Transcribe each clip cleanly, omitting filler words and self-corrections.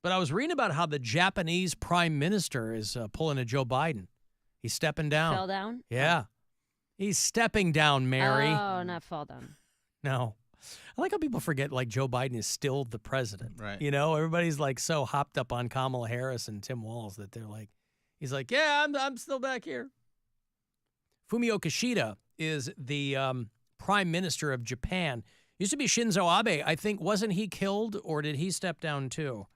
But I was reading about how the Japanese prime minister is pulling a Joe Biden. He's stepping down. Fell down? Yeah. He's stepping down, Mary. Oh, not fall down. No. I like how people forget, like, Joe Biden is still the president. Right. You know, everybody's, like, so hopped up on Kamala Harris and Tim Walz that they're like, he's like, yeah, I'm still back here. Fumio Kishida is the prime minister of Japan. Used to be Shinzo Abe. I think, wasn't he killed or did he step down too?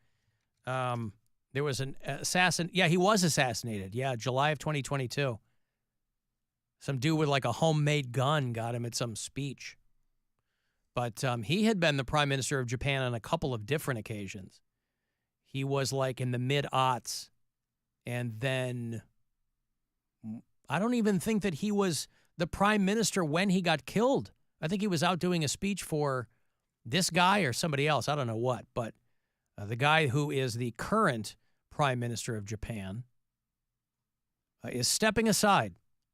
There was an assassin. Yeah, he was assassinated. Yeah, July of 2022. Some dude with like a homemade gun got him at some speech. But he had been the prime minister of Japan on a couple of different occasions. He was like in the mid-aughts. And then I don't even think that he was the prime minister when he got killed. I think he was out doing a speech for this guy or somebody else. I don't know what. But the guy who is the current prime minister of Japan is stepping aside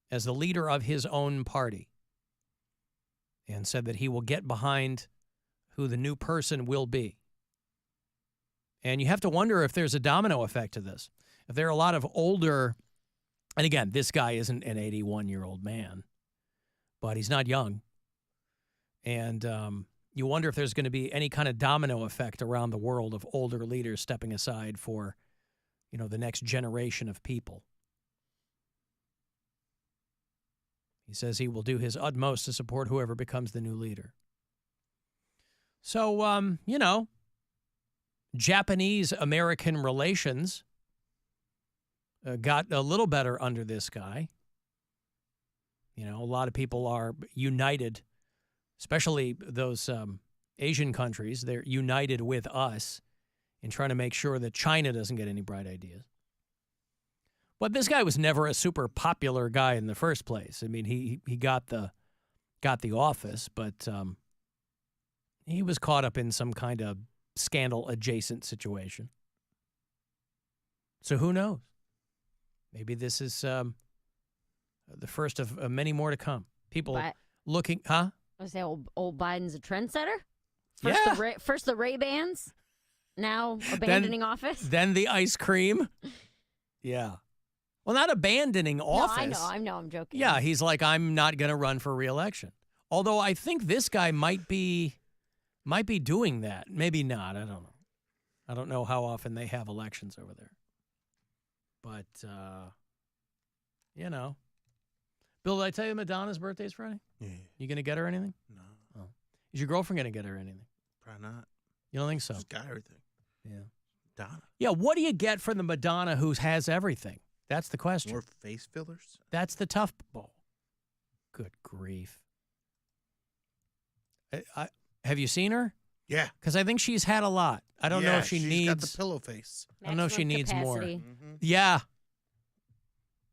as the leader of his own party and said that he will get behind who the new person will be. And you have to wonder if there's a domino effect to this. If there are a lot of older, and again, this guy isn't an 81-year-old man, but he's not young. And you wonder if there's going to be any kind of domino effect around the world of older leaders stepping aside for, you know, the next generation of people. He says he will do his utmost to support whoever becomes the new leader. So, you know, Japanese-American relations got a little better under this guy. You know, a lot of people are united, especially those Asian countries. They're united with us in trying to make sure that China doesn't get any bright ideas. But this guy was never a super popular guy in the first place. I mean, he got the office, but he was caught up in some kind of scandal-adjacent situation. So who knows? Maybe this is the first of many more to come. People looking, huh? I was say old Biden's a trendsetter. First the Ray-Bans, now abandoning office. Then the ice cream. Yeah. Well, not abandoning office. No, I know, I'm joking. Yeah, he's like, I'm not going to run for re-election. Although I think this guy might be doing that. Maybe not. I don't know. I don't know how often they have elections over there. But, you know. Bill, did I tell you Madonna's birthday's Friday? Yeah. You going to get her anything? No. Oh. Is your girlfriend going to get her anything? Probably not. You don't think so? She's got everything. Yeah. Donna. Yeah, what do you get from the Madonna who has everything? That's the question. More face fillers? That's the tough ball. Good grief. Have you seen her? Yeah. Because I think she's had a lot. I don't know if she's got the pillow face. I don't know if she needs more. Mm-hmm. Yeah.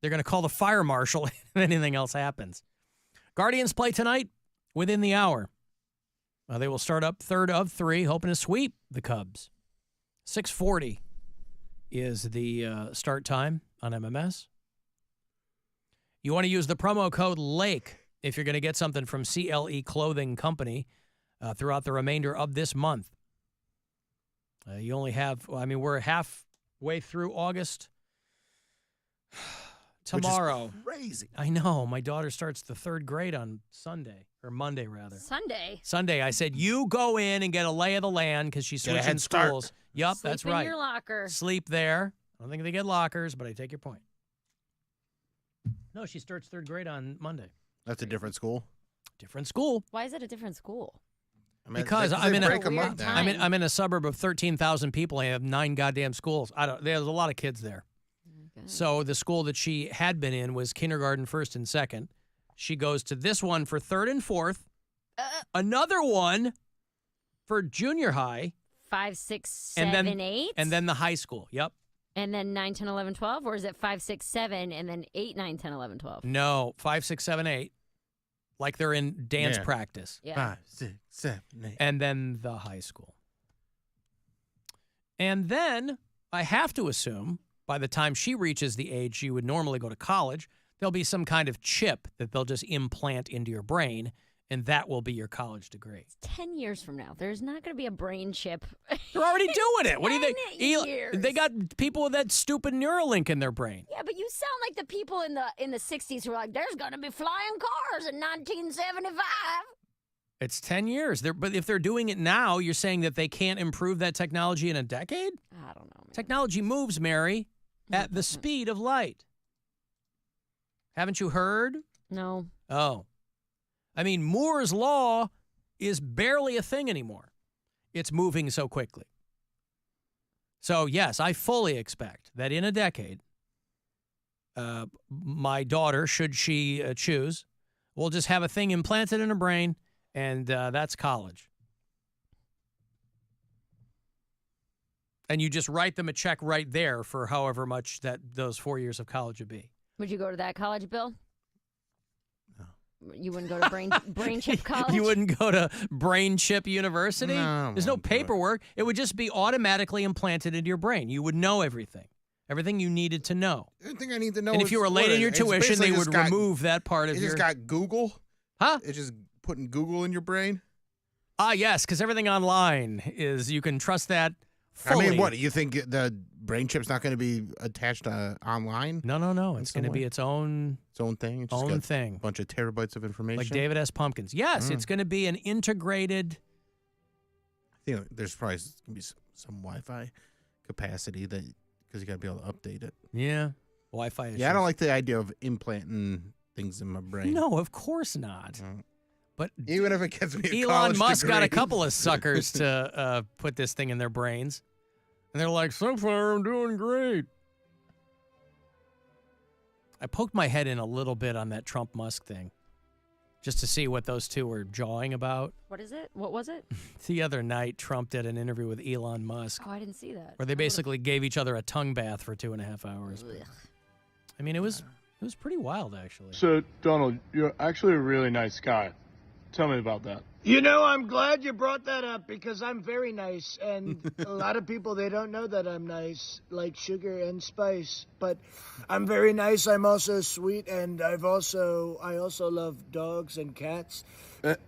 They're going to call the fire marshal if anything else happens. Guardians play tonight within the hour. They will start up third of three, hoping to sweep the Cubs. 6:40 is the start time on MMS. You want to use the promo code LAKE if you're going to get something from CLE Clothing Company throughout the remainder of this month. You only have, we're halfway through August. Tomorrow. Which is crazy. I know. My daughter starts the third grade on Sunday, or Monday, rather. Sunday. I said, you go in and get a lay of the land because she's switching schools. Yep, Sleep that's right. in your locker. Sleep there. I don't think they get lockers, but I take your point. No, she starts third grade on Monday. That's a different school? Different school. Why is it a different school? Because I'm in a suburb of 13,000 people. I have 9 goddamn schools. There's a lot of kids there. Okay. So the school that she had been in was kindergarten, first and second. She goes to this one for third and fourth. Another one for junior high. 5, 6, 7, 8? And then the high school. Yep. And then 9, 10, 11, 12? Or is it 5, 6, 7, and then 8, 9, 10, 11, 12? No, 5, 6, 7, 8. Like they're in dance practice. Yeah. 5, 6, 7, 8. And then the high school. And then I have to assume by the time she reaches the age she would normally go to college, there'll be some kind of chip that they'll just implant into your brain, and that will be your college degree. 10 years from now, there's not going to be a brain chip. They're already doing it. What do you think? 10 years. They got people with that stupid Neuralink in their brain. Yeah, but you sound like the people in the 60s who were like, there's going to be flying cars in 1975. It's 10 years. But if they're doing it now, you're saying that they can't improve that technology in a decade? I don't know, man. Technology moves, Mary, at the speed of light. Haven't you heard? No. Oh. I mean, Moore's Law is barely a thing anymore. It's moving so quickly. So, yes, I fully expect that in a decade, my daughter, should she choose, will just have a thing implanted in her brain, and that's college. And you just write them a check right there for however much that those 4 years of college would be. Would you go to that college, Bill? No. You wouldn't go to brain chip college? You wouldn't go to Brain Chip University? No, There's no won't do it. paperwork. It would just be automatically implanted into your brain. You would know everything you needed to know. Everything I need to know. And if you were late in your tuition, they would remove that part of It your... just got Google. Huh? It's just putting Google in your brain. Ah, yes, because everything online is, you can trust that fully. I mean, what, you think the brain chip's not going to be attached online? No. It's going to be its own thing. It's just own got thing. a bunch of terabytes of information. Like David S. Pumpkins. Yes, it's going to be an integrated... I think there's probably going to be some Wi-Fi capacity that because you got to be able to update it. Yeah. Wi-Fi issues. Yeah, I don't like the idea of implanting things in my brain. No, of course not. But even if it gets me a Elon college Musk got a degree. couple of suckers to put this thing in their brains. And they're like, so far, I'm doing great. I poked my head in a little bit on that Trump-Musk thing just to see what those two were jawing about. What is it? What was it? The other night, Trump did an interview with Elon Musk Oh, I didn't see that. where they basically gave each other a tongue bath for 2.5 hours. Ugh. I mean, it was pretty wild, actually. So, Donald, you're actually a really nice guy. Tell me about that. You know, I'm glad you brought that up because I'm very nice, and a lot of people, they don't know that I'm nice, like sugar and spice, but I'm very nice. I'm also sweet, and I also love dogs and cats.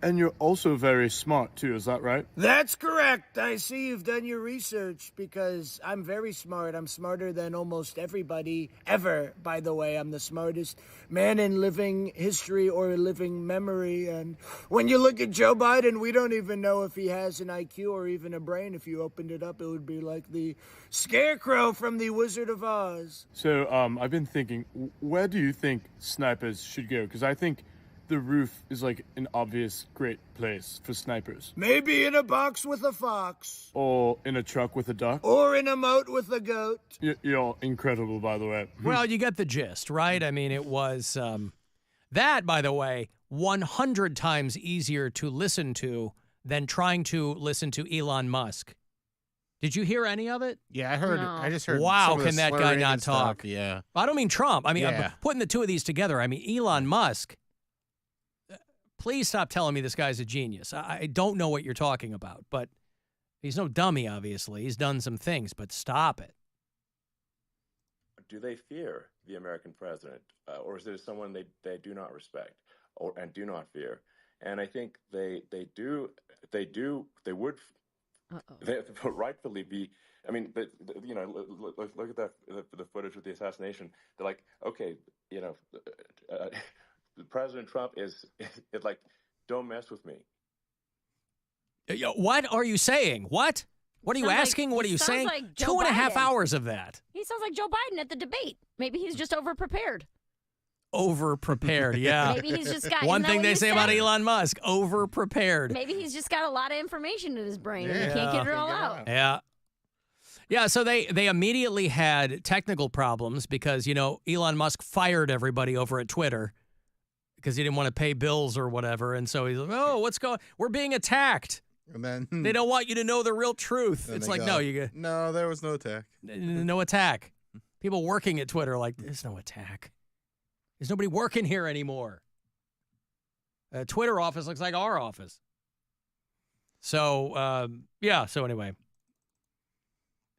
And you're also very smart, too. Is that right? That's correct. I see you've done your research because I'm very smart. I'm smarter than almost everybody ever, by the way. I'm the smartest man in living history or living memory. And when you look at Joe Biden, we don't even know if he has an IQ or even a brain. If you opened it up, it would be like the scarecrow from the Wizard of Oz. So, I've been thinking, where do you think snipers should go? Because I think the roof is like an obvious great place for snipers. Maybe in a box with a fox. Or in a truck with a duck. Or in a moat with a goat. You're incredible, by the way. Well, you get the gist, right? I mean, it was that, by the way, 100 times easier to listen to than trying to listen to Elon Musk. Did you hear any of it? Yeah, I heard. No. I just heard. Wow, some of the can that guy slurring not and stuff. talk? Yeah. I don't mean Trump. I mean, Yeah. putting the two of these together, I mean, Elon Musk, please stop telling me this guy's a genius. I don't know what you're talking about, but he's no dummy, obviously. He's done some things, but stop it. Do they fear the American president, or is there someone they do not respect and do not fear? And I think they would rightfully be. I mean, you know, look at that the footage with the assassination. They're like, okay, you know, President Trump is like, don't mess with me. What are you saying? What? What are you Sounds like- asking? What are he you sounds saying? like Joe 2.5 Biden. hours of that. He sounds like Joe Biden at the debate. Maybe he's just over-prepared. Over-prepared, yeah. Maybe he's just got... One isn't that thing what they you say said? about Elon Musk, over-prepared. Maybe he's just got a lot of information in his brain and he can't get it all out. Yeah. Yeah, so they immediately had technical problems because, you know, Elon Musk fired everybody over at Twitter because he didn't want to pay bills or whatever. And so he's like, oh, what's going on? We're being attacked. And then They don't want you to know the real truth. then It's they like, go, no, you No, there was no attack. no attack. People working at Twitter are like, there's no attack. There's nobody working here anymore. Twitter office looks like our office. So, yeah, so anyway,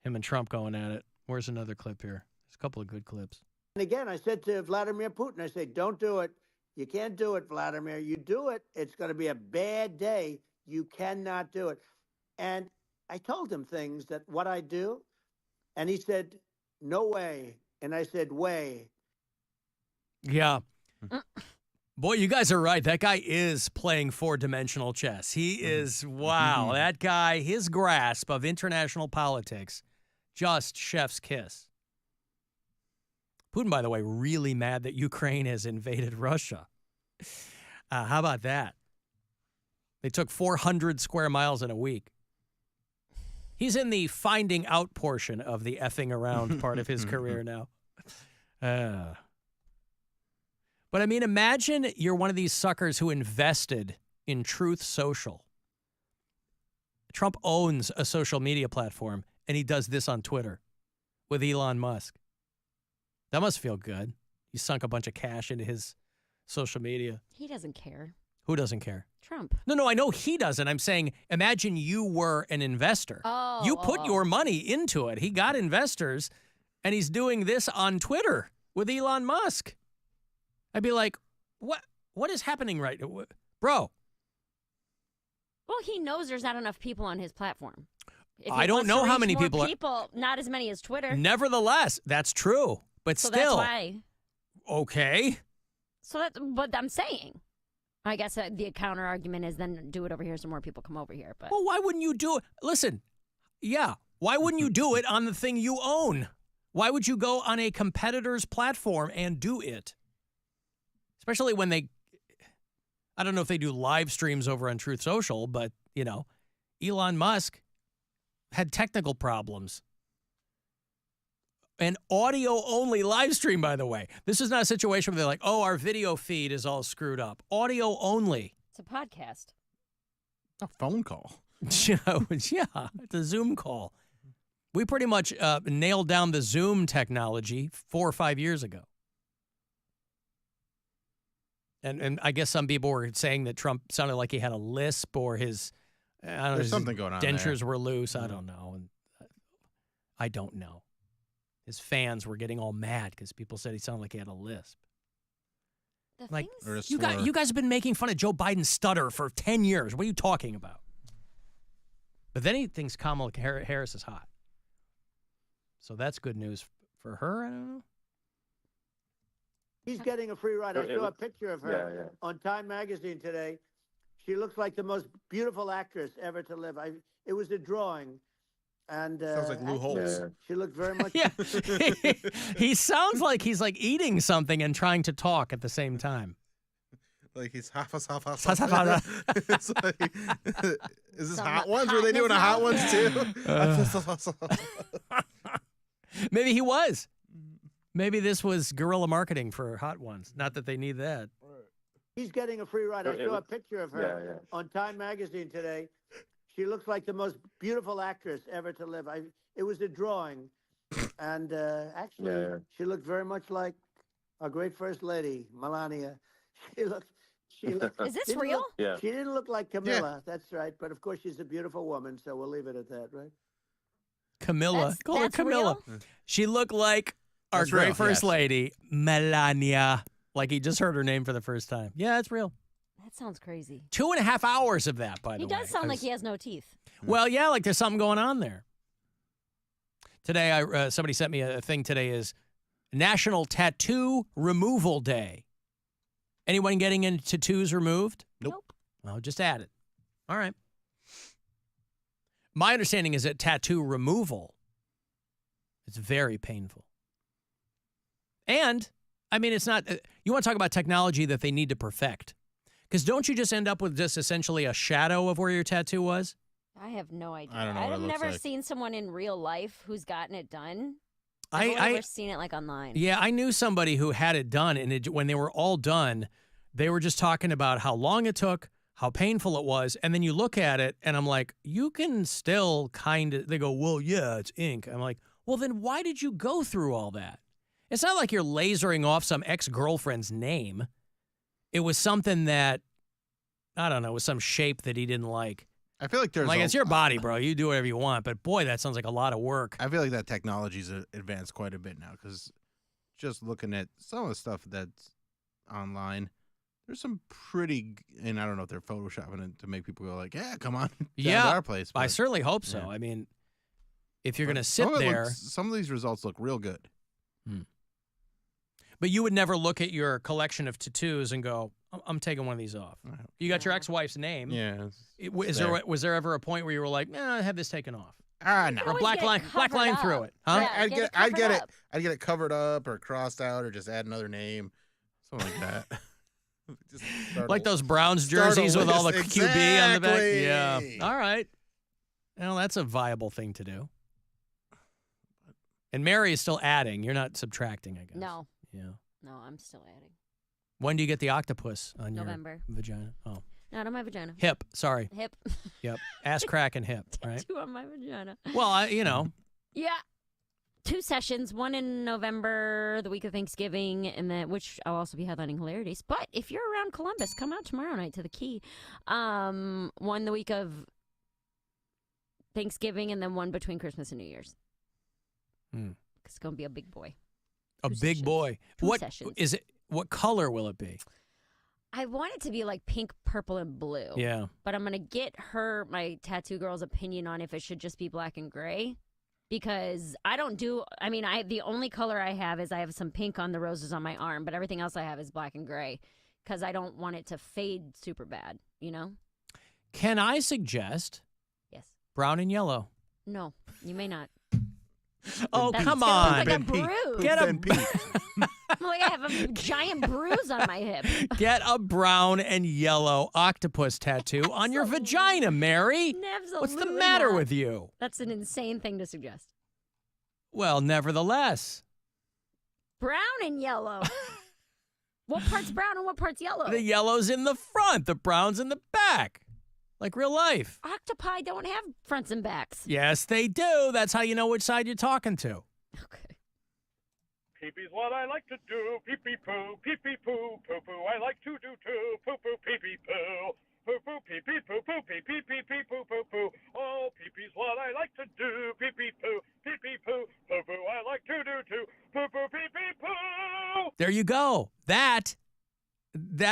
him and Trump going at it. Where's another clip here? There's a couple of good clips. And again, I said to Vladimir Putin, I said, don't do it. You can't do it, Vladimir. You do it, it's going to be a bad day. You cannot do it. And I told him things that what I do, and he said, no way. And I said, way. Yeah. Boy, you guys are right. That guy is playing four-dimensional chess. He is, wow, that guy, his grasp of international politics, just chef's kiss. Putin, by the way, really mad that Ukraine has invaded Russia. How about that? They took 400 square miles in a week. He's in the finding out portion of the effing around part of his career now. But I mean, imagine you're one of these suckers who invested in Truth Social. Trump owns a social media platform, and he does this on Twitter with Elon Musk. That must feel good. You sunk a bunch of cash into his social media. He doesn't care. Who doesn't care? Trump. No, I know he doesn't. I'm saying, imagine you were an investor. You put your money into it. He got investors, and he's doing this on Twitter with Elon Musk. I'd be like, what is happening right now? Bro. Well, he knows there's not enough people on his platform. I don't know how many people are. Not as many as Twitter. Nevertheless, that's true. But so still. That's why. Okay. So that's what I'm saying. I guess the counter argument is then do it over here so more people come over here. But well, why wouldn't you do it? Listen, yeah. Why wouldn't you do it on the thing you own? Why would you go on a competitor's platform and do it? Especially when I don't know if they do live streams over on Truth Social, but, you know, Elon Musk had technical problems. An audio-only live stream, by the way. This is not a situation where they're like, oh, our video feed is all screwed up. Audio only. It's a podcast. A phone call. Yeah, it's a Zoom call. We pretty much nailed down the Zoom technology 4 or 5 years ago. And I guess some people were saying that Trump sounded like he had a lisp or his, I don't know, There's something going on dentures there. were loose. I don't know. And I don't know. His fans were getting all mad because people said he sounded like he had a lisp. Like, you guys have been making fun of Joe Biden's stutter for 10 years. What are you talking about? But then he thinks Kamala Harris is hot. So that's good news for her. I don't know. He's getting a free ride. I saw a picture of her on Time Magazine today. She looks like the most beautiful actress ever to live. It was a drawing. And sounds like Lou Holtz. She looked very much. Yeah. He sounds like he's like eating something and trying to talk at the same time. Like he's half. It's like, is this Hot Ones? Were they doing a Hot Ones too? Maybe he was. Maybe this was guerrilla marketing for Hot Ones. Not that they need that. He's getting a free ride. I saw a picture of her on Time Magazine today. She looks like the most beautiful actress ever to live. It was a drawing. And actually, she looked very much like our great First Lady, Melania. She looked. Is this real? She didn't look like Camilla. That's right. But of course, she's a beautiful woman, so we'll leave it at that, right? Camilla. Call her Camilla. Real? She looked like our great First Lady, Melania. Like he just heard her name for the first time. Yeah, it's real. That sounds crazy. 2.5 hours of that, by the way. He does sound like he has no teeth. Well, yeah, like there's something going on there. Today, somebody sent me a thing today is National Tattoo Removal Day. Anyone getting any tattoos removed? Nope. Well, just add it. All right. My understanding is that tattoo removal is very painful. And, I mean, it's not, you want to talk about technology that they need to perfect. Because don't you just end up with just essentially a shadow of where your tattoo was? I have no idea. I don't know what it I've looks never like. seen someone in real life who's gotten it done. I've never seen it like online. Yeah, I knew somebody who had it done, and when they were all done, they were just talking about how long it took, how painful it was, and then you look at it, and I'm like, you can still kind of, they go, well, yeah, it's ink. I'm like, well, then why did you go through all that? It's not like you're lasering off some ex-girlfriend's name. It was something that, I don't know, was some shape that he didn't like. I feel like there's it's your body, bro. You do whatever you want. But boy, that sounds like a lot of work. I feel like that technology's advanced quite a bit now because just looking at some of the stuff that's online, There's some pretty, and I don't know if they're photoshopping it to make people go like, yeah, come on down Yeah, to our place. I but- certainly hope so. Yeah. I mean, if you're but going to sit some of it there. some of these results look real good. But you would never look at your collection of tattoos and go, I'm taking one of these off. You got your ex-wife's name. Yeah. Was there ever a point where you were like, I have this taken off? No. Or black line through it, huh? Yeah, I'd get it covered up or crossed out or just add another name, something like that. Just Like those Browns jerseys with all the QB on the back. Yeah. All right. Well, that's a viable thing to do. And Mary is still adding. You're not subtracting, I guess. No. Yeah. No, I'm still adding. When do you get the octopus on November. your vagina? Oh. Not on my vagina. Hip. Sorry. Hip. Yep. Ass crack and hip, right? Tattoo on my vagina. Well, Yeah. 2 sessions, one in November, the week of Thanksgiving, and then which I'll also be headlining Hilarities. But if you're around Columbus, come out tomorrow night to the Key. One the week of Thanksgiving, and then one between Christmas and New Year's. It's gonna be a big boy. a 2 big sessions. boy. 2 What sessions. is it? What color will it be? I want it to be like pink, purple, and blue. Yeah. But I'm gonna get my tattoo girl's opinion on if it should just be black and gray. Because the only color I have is I have some pink on the roses on my arm, but everything else I have is black and gray because I don't want it to fade super bad, Can I suggest Yes. brown and yellow? No, you may not. Oh, That's come gonna on. look like a bruise. Get a Like I have a giant bruise on my hip. Get a brown and yellow octopus tattoo on your vagina, Mary. Absolutely What's the matter not. with you? That's an insane thing to suggest. Well, nevertheless, Brown and yellow. What part's brown and what part's yellow? the yellow's in the front, the brown's in the back, like real life. Octopi don't have fronts and backs. Yes, they do. That's how you know which side you're talking to. Okay. Pee-pee's what I like to do. Pee-pee-poo, pee-pee-poo, poo-poo. I like to do too. Poo-poo, pee-pee-poo. Poo-poo, pee-pee-poo-poo, pee-pee-pee-pee-poo, poo-poo. Oh, pee-pee's what I like to do. Pee-pee-poo, pee-pee-poo, poo-poo. I like to do too. Poo-poo, pee-pee-poo. There you go. That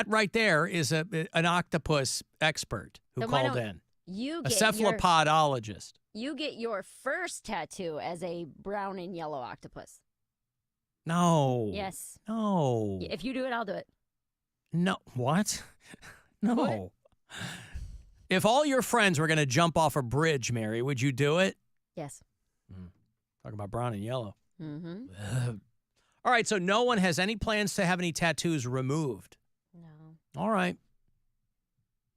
right there is an octopus expert who Then why called don't in. You A get cephalopodologist. You get your first tattoo as a brown and yellow octopus. No. Yes. No. If you do it, I'll do it. No. What? No. What? If all your friends were going to jump off a bridge, Mary, would you do it? Yes. Talking about brown and yellow. Mm-hmm. All right, so no one has any plans to have any tattoos removed. No. All right.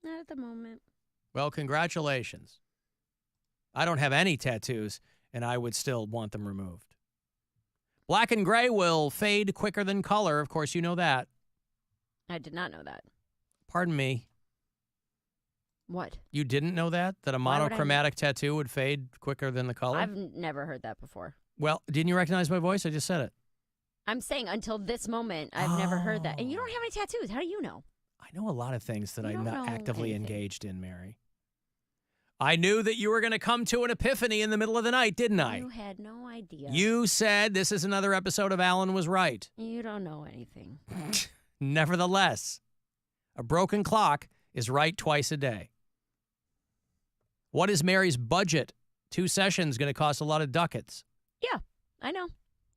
Not at the moment. Well, congratulations. I don't have any tattoos, and I would still want them removed. Black and gray will fade quicker than color. Of course, you know that. I did not know that. Pardon me. What? You didn't know that? That a Why would I- monochromatic tattoo would fade quicker than the color? I've never heard that before. Well, didn't you recognize my voice? I just said it. I'm saying until this moment, I've never heard that. And you don't have any tattoos. How do you know? I know a lot of things that You I'm don't not know actively anything. engaged in, Mary. I knew that you were going to come to an epiphany in the middle of the night, didn't I? You had no idea. You said this is another episode of Alan Was Right. You don't know anything. Nevertheless, a broken clock is right twice a day. What is Mary's budget? 2 sessions going to cost a lot of ducats. Yeah, I know.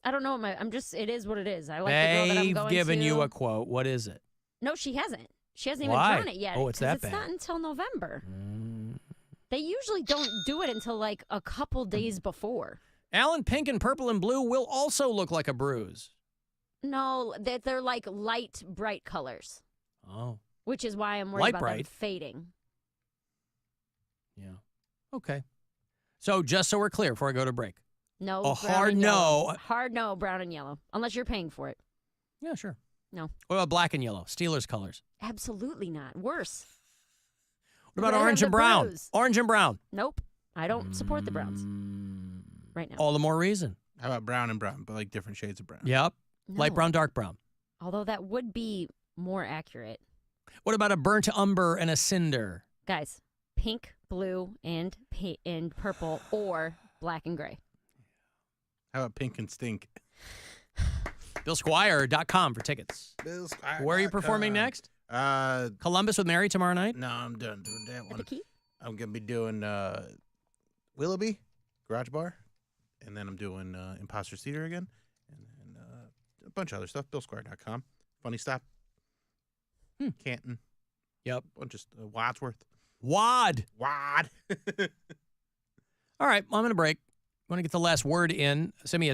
I don't know. It is what it is. I like the girl that I'm They've going given to. you a quote. What is it? No, she hasn't. She hasn't even Why? drawn it yet. Oh, it's 'cause that it's bad. not until November. They usually don't do it until like a couple days before. Alan, pink and purple and blue will also look like a bruise. No, they're like light, bright colors, Oh, which is why I'm worried Light about bright. them fading. yeah. Okay. So just so we're clear before I go to break. No, A brown hard and yellow. no. Hard no, brown and yellow. Unless you're paying for it. Yeah, sure. No. What about black and yellow? Steelers colors. Absolutely not. Worse. What about But I orange have and the brown? bruise. Orange and brown. Nope. I don't support the Browns right now. All the more reason. How about brown and brown, but like different shades of brown? Yep. Light No. brown, dark brown. Although that would be more accurate. What about a burnt umber and a cinder? Guys, pink, blue, and purple, or black and gray. How about pink and stink? BillSquire.com for tickets. Bill Squire. Where are you performing next? Columbus with Mary tomorrow night? No, I'm done doing that At the one. key? I'm gonna be doing Willoughby Garage Bar, and then I'm doing Imposter Theater again, and then a bunch of other stuff. BillSquire.com. Funny Stop. Canton. Yep. Bunch of Wadsworth. Wad. Wad. All right. Well, I'm going to break. Want to get the last word in. Send me a